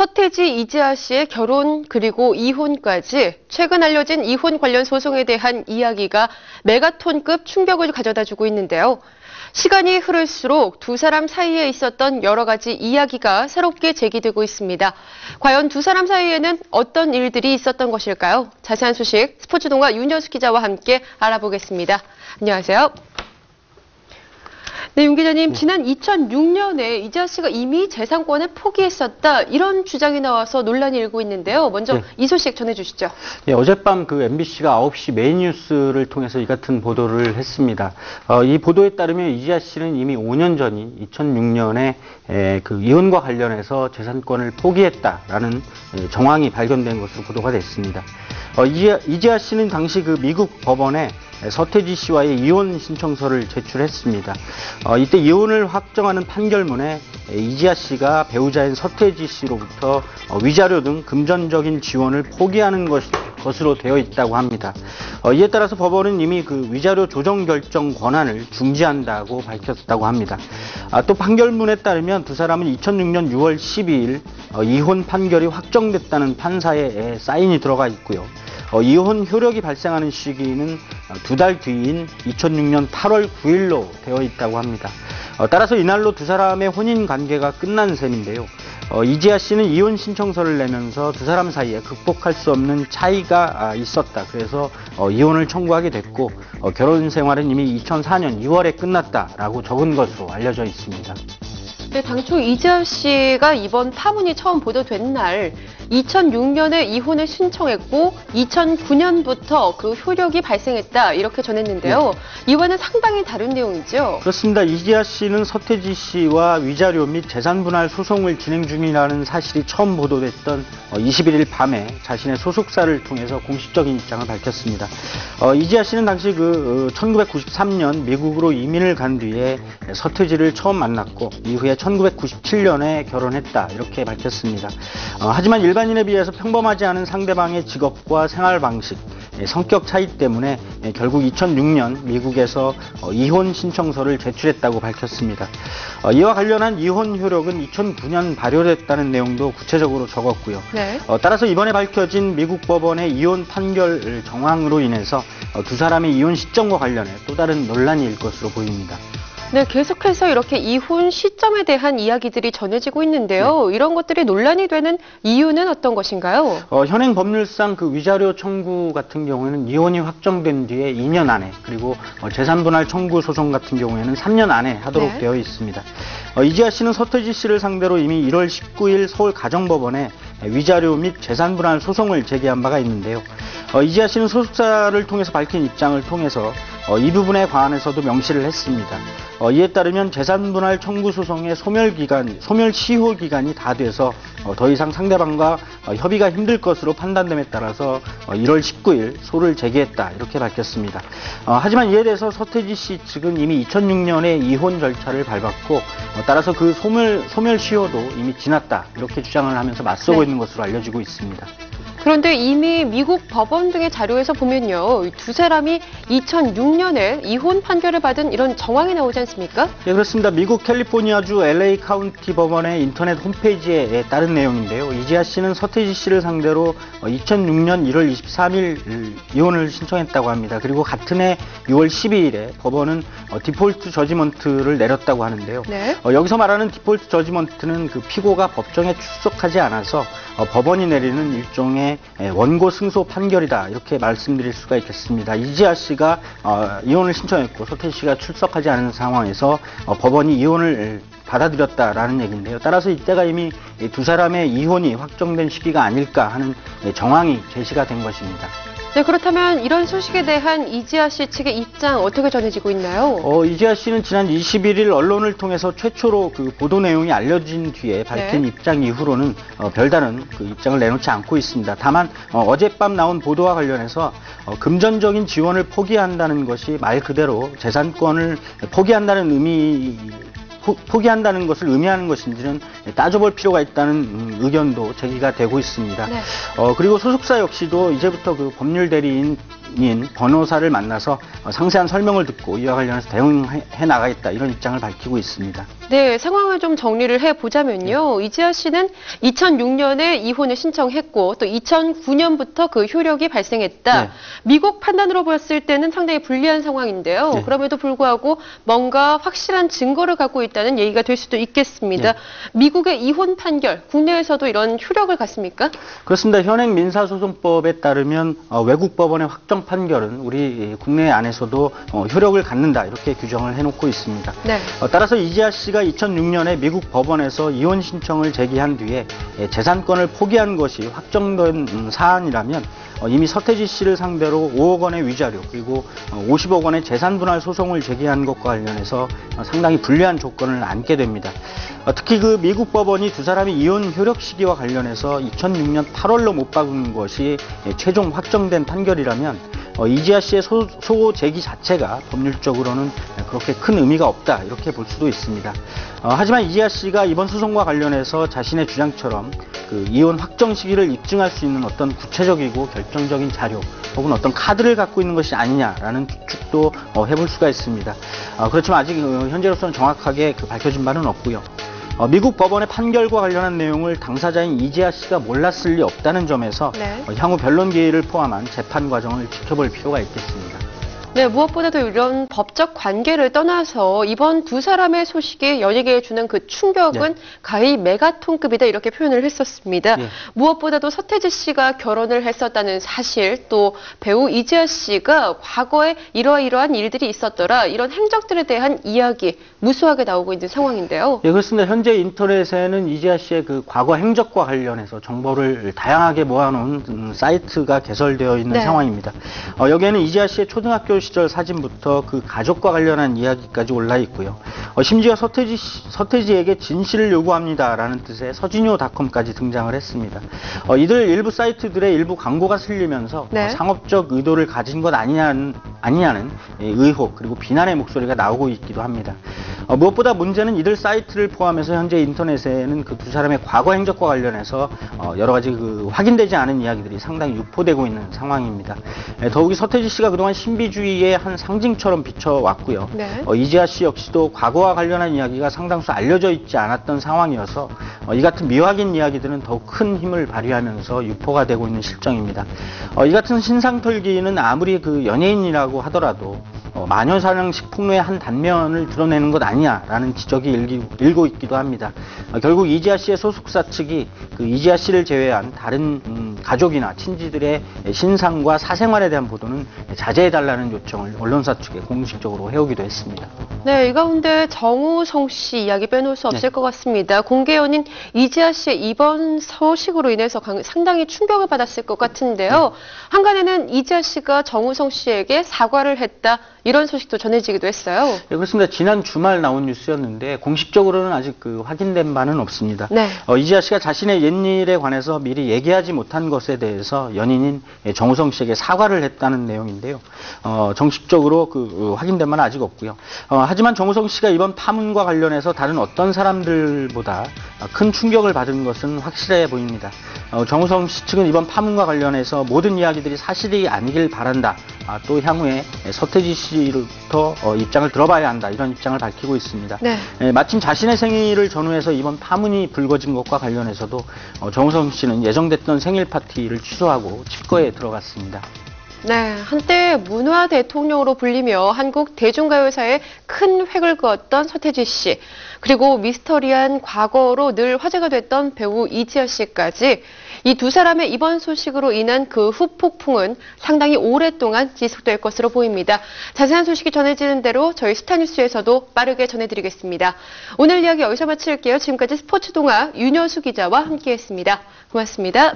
서태지, 이지아 씨의 결혼 그리고 이혼까지 최근 알려진 이혼 관련 소송에 대한 이야기가 메가톤급 충격을 가져다주고 있는데요. 시간이 흐를수록 두 사람 사이에 있었던 여러 가지 이야기가 새롭게 제기되고 있습니다. 과연 두 사람 사이에는 어떤 일들이 있었던 것일까요? 자세한 소식 스포츠동아 윤여수 기자와 함께 알아보겠습니다. 안녕하세요. 네, 윤 기자님, 지난 2006년에 이지아 씨가 이미 재산권을 포기했었다, 이런 주장이 나와서 논란이 일고 있는데요. 먼저 이 소식 전해주시죠. 네, 어젯밤 MBC가 9시 메인 뉴스를 통해서 이 같은 보도를 했습니다. 이 보도에 따르면 이지아 씨는 이미 5년 전인 2006년에 이혼과 관련해서 재산권을 포기했다라는 정황이 발견된 것으로 보도가 됐습니다. 이지아 씨는 당시 미국 법원에 서태지 씨와의 이혼 신청서를 제출했습니다. 이때 이혼을 확정하는 판결문에 이지아 씨가 배우자인 서태지 씨로부터 위자료 등 금전적인 지원을 포기하는 것으로 되어 있다고 합니다. 이에 따라서 법원은 이미 위자료 조정 결정 권한을 중지한다고 밝혔다고 합니다. 또 판결문에 따르면 두 사람은 2006년 6월 12일 이혼 판결이 확정됐다는 판사의 사인이 들어가 있고요. 이혼 효력이 발생하는 시기는 2달 뒤인 2006년 8월 9일로 되어 있다고 합니다. 따라서 이날로 두 사람의 혼인 관계가 끝난 셈인데요. 이지아 씨는 이혼 신청서를 내면서 두 사람 사이에 극복할 수 없는 차이가 있었다. 그래서 이혼을 청구하게 됐고, 결혼 생활은 이미 2004년 2월에 끝났다라고 적은 것으로 알려져 있습니다. 네, 당초 이지아 씨가 이번 파문이 처음 보도된 날 2006년에 이혼을 신청했고 2009년부터 효력이 발생했다, 이렇게 전했는데요. 네. 이와는 상당히 다른 내용이죠. 그렇습니다. 이지아 씨는 서태지 씨와 위자료 및 재산 분할 소송을 진행 중이라는 사실이 처음 보도됐던 21일 밤에 자신의 소속사를 통해서 공식적인 입장을 밝혔습니다. 이지아 씨는 당시 1993년 미국으로 이민을 간 뒤에 서태지를 처음 만났고 이후에 1997년에 결혼했다, 이렇게 밝혔습니다. 하지만 일반인에 비해서 평범하지 않은 상대방의 직업과 생활 방식, 성격 차이 때문에 결국 2006년 미국에서 이혼 신청서를 제출했다고 밝혔습니다. 이와 관련한 이혼 효력은 2009년 발효됐다는 내용도 구체적으로 적었고요. 네. 따라서 이번에 밝혀진 미국 법원의 이혼 판결 정황으로 인해서 두 사람의 이혼 시점과 관련해 또 다른 논란이 일 것으로 보입니다. 네, 계속해서 이렇게 이혼 시점에 대한 이야기들이 전해지고 있는데요. 네. 이런 것들이 논란이 되는 이유는 어떤 것인가요? 현행 법률상 위자료 청구 같은 경우에는 이혼이 확정된 뒤에 2년 안에, 그리고 재산분할 청구 소송 같은 경우에는 3년 안에 하도록 되어 있습니다. 이지아 씨는 서태지 씨를 상대로 이미 1월 19일 서울가정법원에 위자료 및 재산분할 소송을 제기한 바가 있는데요. 이지아 씨는 소속사를 통해서 밝힌 입장을 통해서 이 부분에 관해서도 명시를 했습니다. 이에 따르면 재산분할 청구 소송의 소멸시효 기간이 다 돼서 더 이상 상대방과 협의가 힘들 것으로 판단됨에 따라서 1월 19일 소를 제기했다, 이렇게 밝혔습니다. 하지만 이에 대해서 서태지 씨 측은 이미 2006년에 이혼 절차를 밟았고 따라서 소멸시효도 이미 지났다, 이렇게 주장을 하면서 맞서고 있는 것으로 알려지고 있습니다. 그런데 이미 미국 법원 등의 자료에서 보면요, 두 사람이 2006년에 이혼 판결을 받은 이런 정황이 나오지 않습니까? 네, 그렇습니다. 미국 캘리포니아주 LA 카운티 법원의 인터넷 홈페이지에 따른 내용인데요. 이지아 씨는 서태지 씨를 상대로 2006년 1월 23일 이혼을 신청했다고 합니다. 그리고 같은 해 6월 12일에 법원은 디폴트 저지먼트를 내렸다고 하는데요. 네. 여기서 말하는 디폴트 저지먼트는 피고가 법정에 출석하지 않아서 법원이 내리는 일종의 원고 승소 판결이다, 이렇게 말씀드릴 수가 있겠습니다. 이지아 씨가 이혼을 신청했고 서태지 씨가 출석하지 않은 상황에서 법원이 이혼을 받아들였다라는 얘기인데요. 따라서 이때가 이미 두 사람의 이혼이 확정된 시기가 아닐까 하는 정황이 제시가 된 것입니다. 네, 그렇다면 이런 소식에 대한 이지아 씨 측의 입장 어떻게 전해지고 있나요? 이지아 씨는 지난 21일 언론을 통해서 최초로 보도 내용이 알려진 뒤에 밝힌 입장 이후로는 별다른 입장을 내놓지 않고 있습니다. 다만 어젯밤 나온 보도와 관련해서 금전적인 지원을 포기한다는 것이 말 그대로 재산권을 포기한다는 것을 의미하는 것인지는 따져볼 필요가 있다는 의견도 제기가 되고 있습니다. 네. 그리고 소속사 역시도 이제부터 법률 대리인 변호인인 변호사를 만나서 상세한 설명을 듣고 이와 관련해서 대응해 나가겠다 이런 입장을 밝히고 있습니다. 네, 상황을 좀 정리를 해보자면요. 이지아 씨는 2006년에 이혼을 신청했고 또 2009년부터 그 효력이 발생했다. 네. 미국 판단으로 봤을 때는 상당히 불리한 상황인데요. 네. 그럼에도 불구하고 뭔가 확실한 증거를 갖고 있다는 얘기가 될 수도 있겠습니다. 네. 미국의 이혼 판결, 국내에서도 이런 효력을 갖습니까? 그렇습니다. 현행 민사소송법에 따르면 외국 법원의 확정 판결은 우리 국내 안에서도 효력을 갖는다 이렇게 규정을 해놓고 있습니다. 네. 따라서 이지아 씨가 2006년에 미국 법원에서 이혼 신청을 제기한 뒤에 재산권을 포기한 것이 확정된 사안이라면 이미 서태지 씨를 상대로 5억 원의 위자료 그리고 50억 원의 재산 분할 소송을 제기한 것과 관련해서 상당히 불리한 조건을 안게 됩니다. 특히 그 미국 법원이 두 사람의 이혼 효력 시기와 관련해서 2006년 8월로 못 박은 것이 최종 확정된 판결이라면 이지아 씨의 소고 제기 자체가 법률적으로는 그렇게 큰 의미가 없다 이렇게 볼 수도 있습니다. 하지만 이지아 씨가 이번 소송과 관련해서 자신의 주장처럼 그 이혼 확정 시기를 입증할 수 있는 어떤 구체적이고 결정적인 자료 혹은 어떤 카드를 갖고 있는 것이 아니냐라는 추측도 해볼 수가 있습니다. 그렇지만 아직 현재로서는 정확하게 밝혀진 바는 없고요. 미국 법원의 판결과 관련한 내용을 당사자인 이지아 씨가 몰랐을 리 없다는 점에서 네. 향후 변론 기일을 포함한 재판 과정을 지켜볼 필요가 있겠습니다. 네, 무엇보다도 이런 법적 관계를 떠나서 이번 두 사람의 소식이 연예계에 주는 그 충격은 가히 메가톤급이다 이렇게 표현을 했었습니다. 네. 무엇보다도 서태지 씨가 결혼을 했었다는 사실, 또 배우 이지아 씨가 과거에 이러이러한 일들이 있었더라 이런 행적들에 대한 이야기 무수하게 나오고 있는 상황인데요. 예, 그렇습니다. 현재 인터넷에는 이지아 씨의 그 과거 행적과 관련해서 정보를 다양하게 모아놓은 사이트가 개설되어 있는 네. 상황입니다. 여기에는 이지아 씨의 초등학교 시절 사진부터 그 가족과 관련한 이야기까지 올라 있고요. 심지어 서태지에게 진실을 요구합니다라는 뜻의 서진요닷컴까지 등장을 했습니다. 이들 일부 사이트들의 일부 광고가 슬리면서 네. 상업적 의도를 가진 것 아니냐는 의혹 그리고 비난의 목소리가 나오고 있기도 합니다. 무엇보다 문제는 이들 사이트를 포함해서 현재 인터넷에는 그 두 사람의 과거 행적과 관련해서 여러 가지 그 확인되지 않은 이야기들이 상당히 유포되고 있는 상황입니다. 더욱이 서태지 씨가 그동안 신비주의의 한 상징처럼 비춰왔고요. 네. 이지아 씨 역시도 과거와 관련한 이야기가 상당수 알려져 있지 않았던 상황이어서 이 같은 미확인 이야기들은 더욱 큰 힘을 발휘하면서 유포가 되고 있는 실정입니다. 이 같은 신상털기는 아무리 그 연예인이라고 하더라도 마녀사냥식 폭로의 한 단면을 드러내는 것 아니냐라는 지적이 일고 있기도 합니다. 결국 이지아 씨의 소속사 측이 그 이지아 씨를 제외한 다른 가족이나 친지들의 신상과 사생활에 대한 보도는 자제해달라는 요청을 언론사 측에 공식적으로 해오기도 했습니다. 네, 이 가운데 정우성 씨 이야기 빼놓을 수 없을 것 같습니다. 공개 연인 이지아 씨의 이번 소식으로 인해서 상당히 충격을 받았을 것 같은데요. 한간에는 이지아 씨가 정우성 씨에게 사과를 했다 이런 소식도 전해지기도 했어요. 네, 그렇습니다. 지난 주말 나온 뉴스였는데 공식적으로는 아직 확인된 바는 없습니다. 네. 이지아 씨가 자신의 옛일에 관해서 미리 얘기하지 못한 것에 대해서 연인인 정우성 씨에게 사과를 했다는 내용인데요. 정식적으로 확인된 바는 아직 없고요. 하지만 정우성 씨가 이번 파문과 관련해서 다른 어떤 사람들보다 큰 충격을 받은 것은 확실해 보입니다. 정우성 씨 측은 이번 파문과 관련해서 모든 이야기들이 사실이 아니길 바란다. 또 향후에 서태지 씨로부터 입장을 들어봐야 한다. 이런 입장을 밝히고 있습니다. 네. 마침 자신의 생일을 전후해서 이번 파문이 불거진 것과 관련해서도 정우성 씨는 예정됐던 생일 파티를 취소하고 칩거에 들어갔습니다. 네, 한때 문화 대통령으로 불리며 한국 대중가요사에 큰 획을 그었던 서태지 씨, 그리고 미스터리한 과거로 늘 화제가 됐던 배우 이지아 씨까지 이 두 사람의 이번 소식으로 인한 그 후폭풍은 상당히 오랫동안 지속될 것으로 보입니다. 자세한 소식이 전해지는 대로 저희 스타뉴스에서도 빠르게 전해드리겠습니다. 오늘 이야기 여기서 마칠게요. 지금까지 스포츠동아 윤여수 기자와 함께했습니다. 고맙습니다.